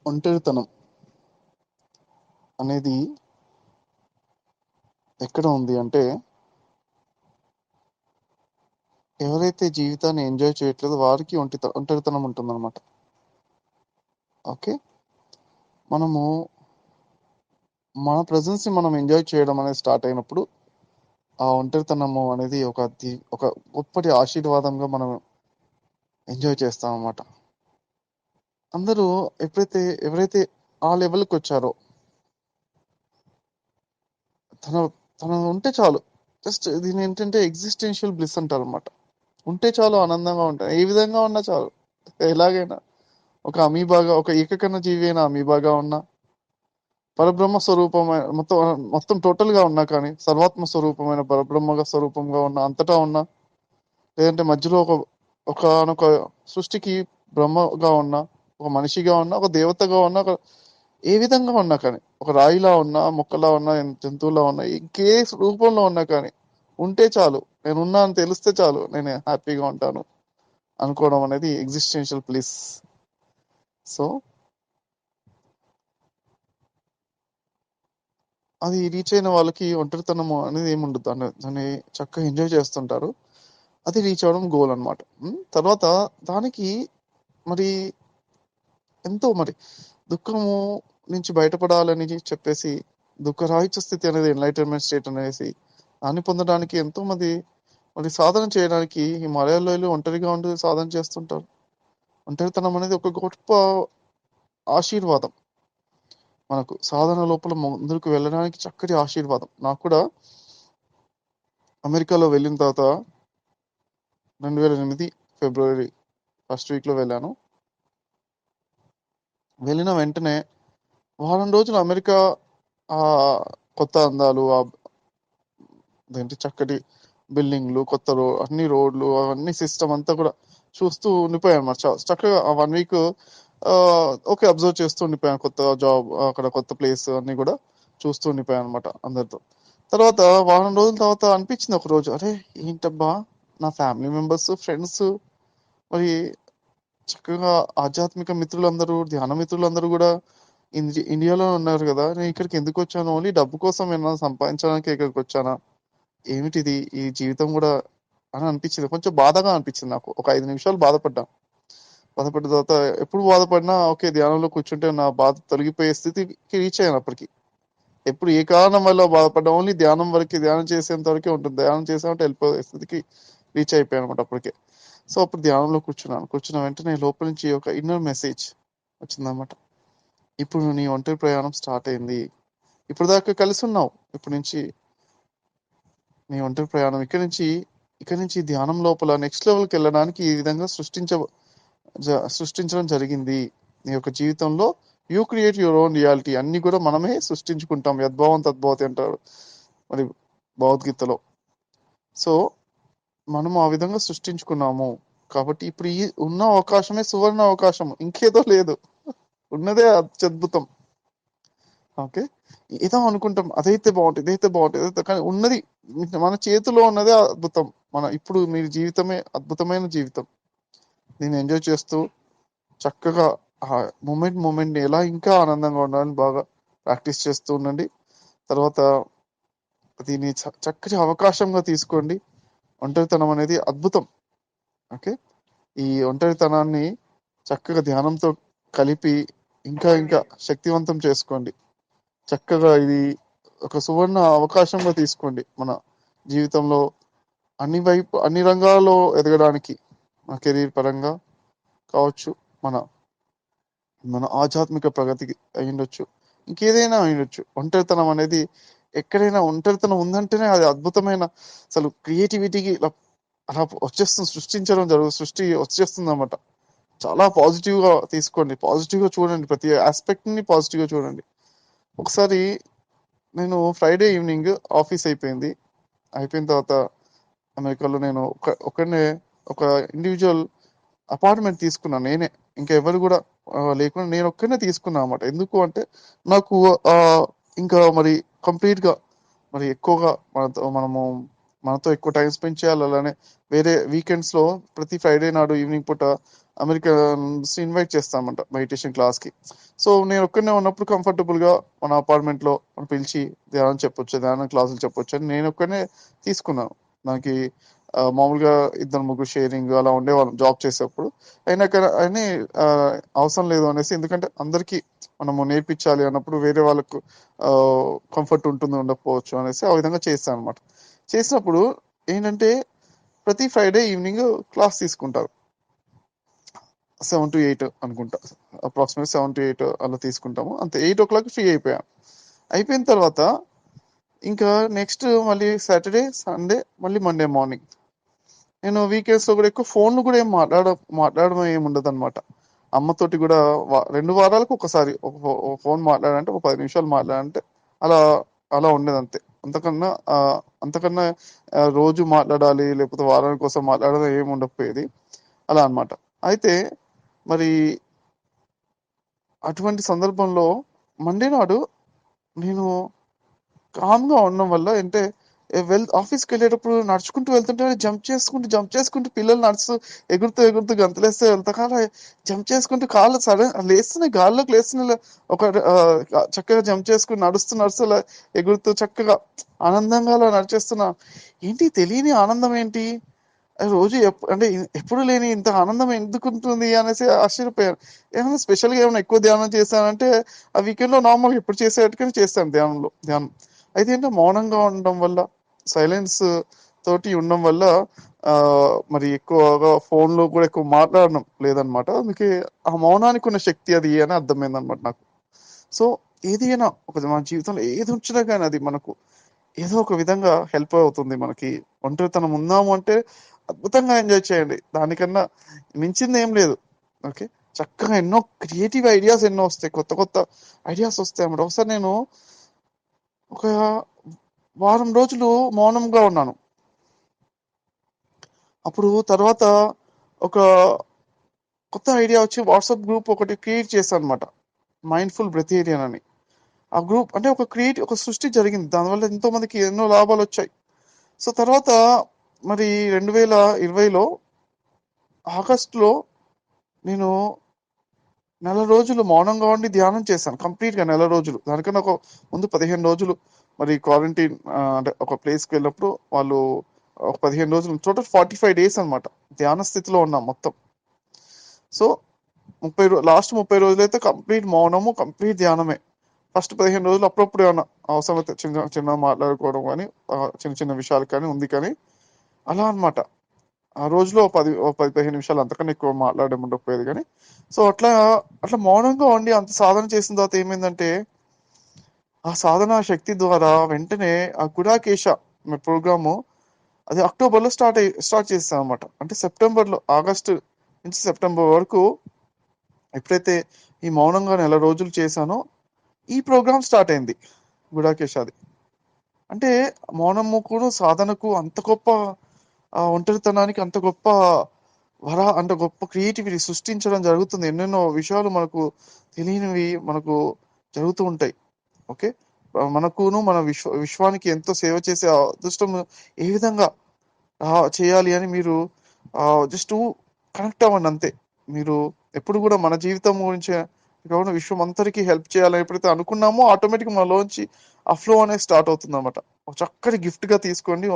ఒంటరితనం అనేది ఎక్కడ ఉంది అంటే, ఎవరైతే జీవితాన్ని ఎంజాయ్ చేయట్లేదో వారికి ఒంటరితనం ఉంటుందన్నమాట. ఓకే, మనము మన ప్రెజెన్స్ ని మనం ఎంజాయ్ చేయడం అనేది స్టార్ట్ అయినప్పుడు ఆ ఒంటరితనము అనేది ఒక గొప్పటి ఆశీర్వాదంగా మనం ఎంజాయ్ చేస్తాం అన్నమాట. అందరూ ఎవరైతే ఆ లెవెల్కి వచ్చారో, తన తన ఉంటే చాలు, జస్ట్ దీని ఏంటంటే ఎగ్జిస్టెన్షియల్ బ్లిస్ అంటారు అనమాట. ఉంటే చాలు, ఆనందంగా ఉంటాయి, ఏ విధంగా ఉన్నా చాలు, ఎలాగైనా ఒక అమీబాగా, ఒక ఏకకణ జీవి అయిన అమీబాగా ఉన్నా, పరబ్రహ్మ స్వరూపమైన మొత్తం మొత్తం టోటల్ గా ఉన్నా, కానీ సర్వాత్మ స్వరూపమైన పరబ్రహ్మ స్వరూపంగా ఉన్నా, అంతటా ఉన్నా, లేదంటే మధ్యలో ఒకనొక సృష్టికి బ్రహ్మగా ఉన్నా, ఒక మనిషిగా ఉన్నా, ఒక దేవతగా ఉన్నా, ఏ విధంగా ఉన్నా కానీ, ఒక రాయిలా ఉన్నా, మొక్కలా ఉన్నా, జంతువులా ఉన్నా, ఇంకే రూపంలో ఉన్నా కానీ ఉంటే చాలు, నేను ఉన్నా అని తెలిస్తే చాలు, నేను హ్యాపీగా ఉంటాను అనుకోవడం అనేది ఎగ్జిస్టెన్షియల్ ప్లీస్. సో అది రీచ్ అయిన వాళ్ళకి ఒంటరితనం అనేది ఏముండదు, దాన్ని చక్కగా ఎంజాయ్ చేస్తుంటారు. అది రీచ్ అవ్వడం గోల్ అనమాట. తర్వాత దానికి మరి ఎంతో మరి దుఃఖము నుంచి బయటపడాలని చెప్పేసి, దుఃఖరాహిత్య స్థితి అనేది ఎన్లైటన్మెంట్ స్టేట్ అనేసి దాన్ని పొందడానికి ఎంతో మంది మరి సాధన చేయడానికి హిమాలయాల్లో ఒంటరిగా ఉండి సాధన చేస్తుంటారు. ఒంటరితనం అనేది ఒక గొప్ప ఆశీర్వాదం, మనకు సాధన లోపల ముందుకు వెళ్ళడానికి చక్కటి ఆశీర్వాదం. నాకు కూడా అమెరికాలో వెళ్ళిన తర్వాత 2008 ఫిబ్రవరి ఫస్ట్ వీక్లో వెళ్ళాను. వెళ్ళిన వెంటనే వారం రోజులు అమెరికా ఆ కొత్త అందాలు, అదేంటి చక్కటి బిల్డింగ్లు, కొత్త అన్ని రోడ్లు, అవన్నీ సిస్టమ్ అంతా కూడా చూస్తూ ఉండిపోయాను అన్నమాట. చక్కగా 1 వీక్ ఓకే అబ్జర్వ్ చేస్తూ ఉండిపోయాను. కొత్త జాబ్, అక్కడ కొత్త ప్లేస్ అన్ని కూడా చూస్తూ ఉండిపోయాను అనమాట అందరితో. తర్వాత వారం రోజుల తర్వాత అనిపించింది ఒక రోజు, అరే ఏంటబ్బా, నా ఫ్యామిలీ మెంబర్స్, ఫ్రెండ్స్, మరి చక్కగా ఆధ్యాత్మిక మిత్రులందరూ, ధ్యాన మిత్రులందరూ కూడా ఇండియాలో ఉన్నారు కదా, నేను ఇక్కడికి ఎందుకు వచ్చాను? ఓన్లీ డబ్బు కోసం ఏమైనా సంపాదించడానికి ఇక్కడికి వచ్చానా? ఏమిటిది ఈ జీవితం కూడా అని అనిపించింది. కొంచెం బాధగా అనిపించింది నాకు. ఒక 5 నిమిషాలు బాధపడ్డ తర్వాత, ఎప్పుడు బాధపడినా ఓకే ధ్యానంలో కూర్చుంటే నా బాధ తొలగిపోయే స్థితికి రీచ్ అయ్యాను అప్పటికి. ఎప్పుడు ఏ కారణం వల్ల బాధపడ్డా ఓన్లీ ధ్యానం వరకు, ధ్యానం చేసేంత వరకే ఉంటుంది. ధ్యానం చేసామంటే వెళ్ళిపోయే స్థితికి రీచ్ అయిపోయాను అనమాట అప్పటికే. సో అప్పుడు ధ్యానంలో కూర్చున్న వెంటనే లోపల నుంచి ఒక ఇన్నర్ మెసేజ్ వచ్చిందన్నమాట. ఇప్పుడు నీ ఒంటరి ప్రయాణం స్టార్ట్ అయింది. ఇప్పుడు దాకా కలిసి ఉన్నావు, ఇప్పుడు నుంచి నీ ఒంటరి ప్రయాణం ఇక్కడి నుంచి ధ్యానం లోపల నెక్స్ట్ లెవెల్కి వెళ్ళడానికి ఈ విధంగా సృష్టించడం జరిగింది. నీ యొక్క జీవితంలో you create your own reality, అన్ని కూడా మనమే సృష్టించుకుంటాం. యద్భావం తద్భవతి అంటారు మరి భగవద్గీతలో. సో మనము ఆ విధంగా సృష్టించుకున్నాము కాబట్టి ఇప్పుడు ఈ ఉన్న అవకాశమే సువర్ణ అవకాశం, ఇంకేదో లేదు, ఉన్నదే అత్యద్భుతం. ఓకే, ఏదో అనుకుంటాం అదైతే బాగుంటుంది, ఇదైతే బాగుంటుంది, కానీ ఉన్నది మన చేతిలో ఉన్నదే అద్భుతం. ఇప్పుడు మీ జీవితమే అద్భుతమైన జీవితం. దీన్ని ఎంజాయ్ చేస్తూ చక్కగా ఆ మూమెంట్ ఎలా ఇంకా ఆనందంగా ఉండాలని బాగా ప్రాక్టీస్ చేస్తూ ఉండండి. తర్వాత దీన్ని చక్కటి అవకాశంగా తీసుకోండి. ఒంటరితనం అనేది అద్భుతం. ఓకే, ఈ ఒంటరితనాన్ని చక్కగా ధ్యానంతో కలిపి ఇంకా శక్తివంతం చేసుకోండి. చక్కగా ఇది ఒక సువర్ణ అవకాశంగా తీసుకోండి. మన జీవితంలో అన్ని రంగాల్లో ఎదగడానికి, మన కెరీర్ పరంగా కావచ్చు, మన మన ఆధ్యాత్మిక ప్రగతికి అయ్యుండొచ్చు, ఇంకేదైనా అయ్యుండొచ్చు. ఒంటరితనం అనేది ఎక్కడైనా ఒంటరితనం ఉందంటేనే అది అద్భుతమైన, అసలు క్రియేటివిటీకి అలా వచ్చేస్తుంది, సృష్టి వచ్చేస్తుంది అన్నమాట. చాలా పాజిటివ్ గా తీసుకోండి, పాజిటివ్ గా చూడండి, ప్రతి ఆస్పెక్ట్ ని పాజిటివ్ గా చూడండి. ఒకసారి నేను ఫ్రైడే ఈవినింగ్ ఆఫీస్ అయిపోయిన తర్వాత అమెరికాలో నేను ఒకనే ఒక ఇండివిజువల్ అపార్ట్మెంట్ తీసుకున్నాను నేనే, ఇంకా ఎవరు కూడా లేకుండా నేను ఒక్కనే తీసుకున్నా అనమాట. ఎందుకు అంటే నాకు ఇంకా మరి కంప్లీట్ గా మరి ఎక్కువగా మనతో ఎక్కువ టైం స్పెండ్ చేయాలి. అలానే వేరే వీకెండ్స్ లో ప్రతి ఫ్రైడే నాడు ఈవినింగ్ పూట అమెరికన్స్ ఇన్వైట్ చేస్తామంట మెడిటేషన్ క్లాస్కి. సో నేను ఒక్కనే ఉన్నప్పుడు కంఫర్టబుల్గా మన అపార్ట్మెంట్లో పిలిచి ధ్యానం చెప్పొచ్చు, ధ్యానం క్లాసులు చెప్పొచ్చు అని నేను ఒక్కనే తీసుకున్నాను. నాకు మామూలుగా ఇద్దరు ముగ్గురు షేరింగ్ అలా ఉండేవాళ్ళం జాబ్ చేసేప్పుడు. అయినా కానీ అవసరం లేదు అనేసి, ఎందుకంటే అందరికీ మనము నేర్పించాలి అన్నప్పుడు వేరే వాళ్ళకు కంఫర్ట్ ఉంటుంది ఉండకపోవచ్చు అనేసి ఆ విధంగా చేస్తాను అనమాట. చేసినప్పుడు ఏంటంటే ప్రతి ఫ్రైడే ఈవినింగ్ క్లాస్ తీసుకుంటారు, 7 to 8 అనుకుంటా, అప్రాక్సిమేట్ 7 to 8 అలా తీసుకుంటాము. అంతే, 8 o'clock ఫ్రీ అయిపోయాను. అయిపోయిన తర్వాత ఇంకా నెక్స్ట్ మళ్ళీ సాటర్డే, సండే, మళ్ళీ మండే మార్నింగ్. నేను వీకెండ్స్లో కూడా ఎక్కువ ఫోన్లు కూడా ఏం మాట్లాడడం ఏమి ఉండదు అనమాట. అమ్మతోటి కూడా 2 వారాలకు ఒకసారి ఒక ఫోన్ మాట్లాడంటే, ఒక 10 నిమిషాలు మాట్లాడంటే అలా అలా ఉండేది అంతే. అంతకన్నా రోజు మాట్లాడాలి లేకపోతే వారానికి కోసం మాట్లాడడం ఏమి ఉండకపోయేది అలా అన్నమాట. అయితే మరి అటువంటి సందర్భంలో మండే నాడు నేను కామ్గా ఉండడం వల్ల అంటే ఆఫీస్కి వెళ్ళేటప్పుడు నడుచుకుంటూ వెళ్తుంటే జంప్ చేసుకుంటూ పిల్లలు ఎగురుతూ గంతలేస్తే వెళ్తాకాల జంప్ చేసుకుంటూ కాళ్ళు లేస్తున్నాయి, గాల్లోకి లేస్తున్నాయి. ఒక చక్కగా జంప్ చేసుకుని నడుస్తూ అలా ఎగురుతూ చక్కగా ఆనందంగా అలా నడిచేస్తున్నా. ఏంటి తెలియని ఆనందం ఏంటి, రోజు అంటే ఎప్పుడు లేని ఇంత ఆనందం ఎందుకు ఉంటుంది అనేసి ఆశ్చర్యపోయాను. ఏమైనా స్పెషల్గా ఏమైనా ఎక్కువ ధ్యానం చేశానంటే ఆ వీకెండ్లో నార్మల్గా ఎప్పుడు చేసేటట్టుగానే చేస్తాను ధ్యానం. అయితే ఏంటో మౌనంగా ఉండడం వల్ల, సైలెన్స్ తోటి ఉండడం వల్ల మరి ఎక్కువగా ఫోన్లో కూడా ఎక్కువ మాట్లాడడం లేదనమాట. అందుకే ఆ మౌనానికి ఉన్న శక్తి అది అని అర్థమైందనమాట నాకు. సో ఏదైనా మన జీవితంలో ఏది వచ్చినా కానీ అది మనకు ఏదో ఒక విధంగా హెల్ప్ అవుతుంది. మనకి ఒంటరితనం ఉన్నాము అంటే అద్భుతంగా ఎంజాయ్ చేయండి, దానికన్నా మించింది ఏం లేదు. ఓకే, చక్కగా ఎన్నో క్రియేటివ్ ఐడియాస్ ఎన్నో వస్తాయి, కొత్త కొత్త ఐడియాస్ వస్తాయి అన్నమాట. ఒకసారి నేను ఒక వారం రోజులు మౌనంగా ఉన్నాను. అప్పుడు తర్వాత ఒక కొత్త ఐడియా వచ్చి వాట్సాప్ గ్రూప్ ఒకటి క్రియేట్ చేశాను అనమాట, మైండ్ఫుల్ బ్రెథేరియన్ అని. ఆ గ్రూప్ అంటే ఒక సృష్టి జరిగింది, దానివల్ల ఎంతో మందికి ఎన్నో లాభాలు వచ్చాయి. సో తర్వాత మరి 2020లో ఆగస్టులో నేను నెల రోజులు మౌనంగా ఉండి ధ్యానం చేశాను, కంప్లీట్గా నెల రోజులు. దానికన్నా ఒక ముందు 15 రోజులు మరి క్వారంటైన్, అంటే ఒక ప్లేస్కి వెళ్ళినప్పుడు వాళ్ళు ఒక 15 రోజులు, టోటల్ 45 days అనమాట ధ్యాన స్థితిలో ఉన్నాం మొత్తం. సో లాస్ట్ 30 రోజులు అయితే కంప్లీట్ మౌనము, కంప్లీట్ ధ్యానమే. ఫస్ట్ 15 రోజులు అప్పుడప్పుడు ఏమన్నా అవసరమైతే చిన్న చిన్న మాట్లాడుకోవడం కానీ, చిన్న చిన్న విషయాలు కానీ ఉంది కానీ అలా అనమాట. ఆ రోజులో 10-15 నిమిషాలు, అంతకన్నా ఎక్కువ మాట్లాడడం ఉండకపోయేది కానీ. సో అట్లా మౌనంగా ఉండి అంత సాధన చేసిన తర్వాత ఏమైందంటే, ఆ సాధన శక్తి ద్వారా వెంటనే ఆ గుడాకేశ ప్రోగ్రాము అది అక్టోబర్లో స్టార్ట్ చేస్తాం అనమాట. అంటే ఆగస్టు నుంచి సెప్టెంబర్ వరకు ఎప్పుడైతే ఈ మౌనంగా నెల రోజులు చేశానో ఈ ప్రోగ్రామ్ స్టార్ట్ అయింది, గుడాకేశాది. అంటే మౌనము కూడా సాధనకు అంత గొప్ప, ఒంటరితనానికి అంత గొప్ప అంత గొప్ప క్రియేటివిటీ సృష్టించడం జరుగుతుంది. ఎన్నెన్నో విషయాలు మనకు తెలియనివి మనకు జరుగుతూ ఉంటాయి. ఓకే, మనకును మన విశ్వానికి ఎంతో సేవ చేసే అదృష్టం ఏ విధంగా చేయాలి అని మీరు జస్ట్ కనెక్ట్ అవ్వండి అంతే. మీరు ఎప్పుడు కూడా మన జీవితం గురించి కాకుండా విశ్వం అంతరికి హెల్ప్ చేయాలని ఎప్పుడైతే అనుకున్నామో ఆటోమేటిక్గా మనలోంచి ఆ ఫ్లో అనేది స్టార్ట్ అవుతుంది అనమాట. ఒక చక్కటి గిఫ్ట్గా తీసుకోండి.